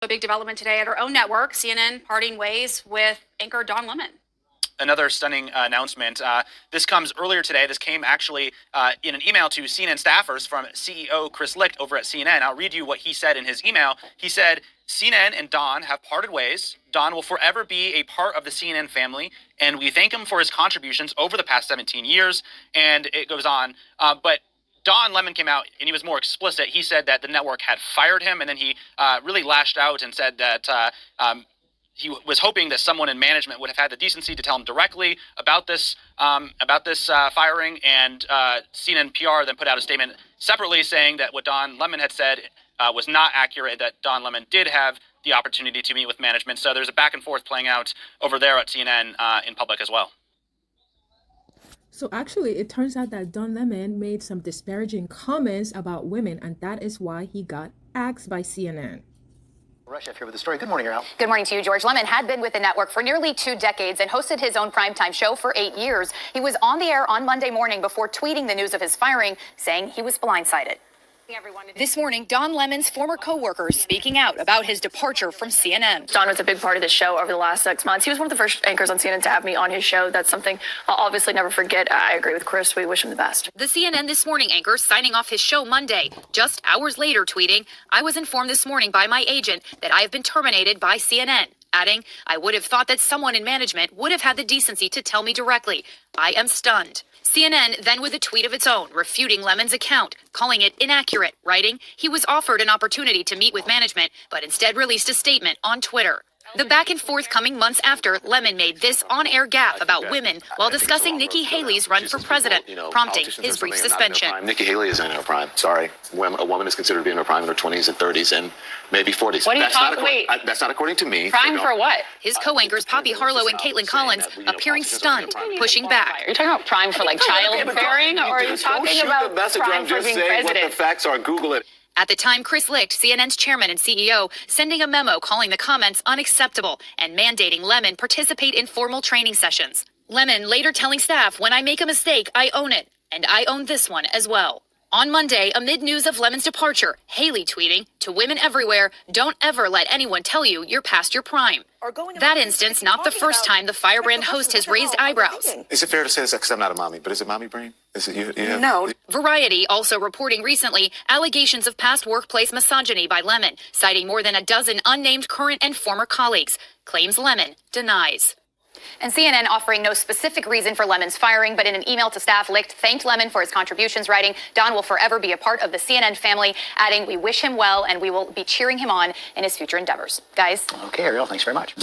A big development today at our own network, CNN parting ways with anchor Don Lemon. Another stunning announcement. This comes earlier today. This came actually in an email to CNN staffers from CEO Chris Licht over at CNN. I'll read you what he said in his email. He said, CNN and Don have parted ways. Don will forever be a part of the CNN family, and we thank him for his contributions over the past 17 years. And it goes on. But Don Lemon came out and he was more explicit. He said that the network had fired him, and then he really lashed out and said that he was hoping that someone in management would have had the decency to tell him directly about this firing. And CNN PR then put out a statement separately saying that what Don Lemon had said was not accurate, that Don Lemon did have the opportunity to meet with management. So there's a back and forth playing out over there at CNN in public as well. So actually, it turns out that Don Lemon made some disparaging comments about women, and that is why he got axed by CNN. Russia here with the story. Good morning, Ariel. Good morning to you, George. Lemon had been with the network for nearly 2 decades and hosted his own primetime show for 8 years. He was on the air on Monday morning before tweeting the news of his firing, saying he was blindsided. This morning, Don Lemon's former co-workers speaking out about his departure from CNN. Don was a big part of the show over the last 6 months. He was one of the first anchors on CNN to have me on his show. That's something I'll obviously never forget. I agree with Chris. We wish him the best. The CNN This Morning anchor signing off his show Monday, just hours later tweeting, "I was informed this morning by my agent that I have been terminated by CNN." Adding, "I would have thought that someone in management would have had the decency to tell me directly. I am stunned." CNN then with a tweet of its own, refuting Lemon's account, calling it inaccurate, writing, "He was offered an opportunity to meet with management, but instead released a statement on Twitter." The back and forth coming months after, Lemon made this on-air gaffe about women while discussing Nikki Haley's run for president, prompting his brief suspension. Nikki Haley is in her prime. Sorry. A woman is considered to be in her prime in her 20s and 30s and maybe 40s. What are you talking? Wait. That's not according to me. Prime for what? His co-anchors Poppy Harlow and Caitlin Collins appearing stunned, pushing back. Are you talking about prime for like childbearing, or are you talking about prime for being president? What the facts are. Google it. At the time, Chris Licht, CNN's chairman and CEO, sending a memo calling the comments unacceptable and mandating Lemon participate in formal training sessions. Lemon later telling staff, "When I make a mistake, I own it, and I own this one as well." On Monday, amid news of Lemon's departure, Haley tweeting, "To women everywhere, don't ever let anyone tell you you're past your prime." That instance, not the first time the firebrand host has raised eyebrows. Is it fair to say this? Because I'm not a mommy, but is it mommy brain? Is it you? No. Variety also reporting recently allegations of past workplace misogyny by Lemon, citing more than a dozen unnamed current and former colleagues. Claims Lemon denies. And CNN offering no specific reason for Lemon's firing, but in an email to staff, Licht thanked Lemon for his contributions, writing, "Don will forever be a part of the CNN family," adding, "We wish him well and we will be cheering him on in his future endeavors." Guys. Okay, Ariel, thanks very much.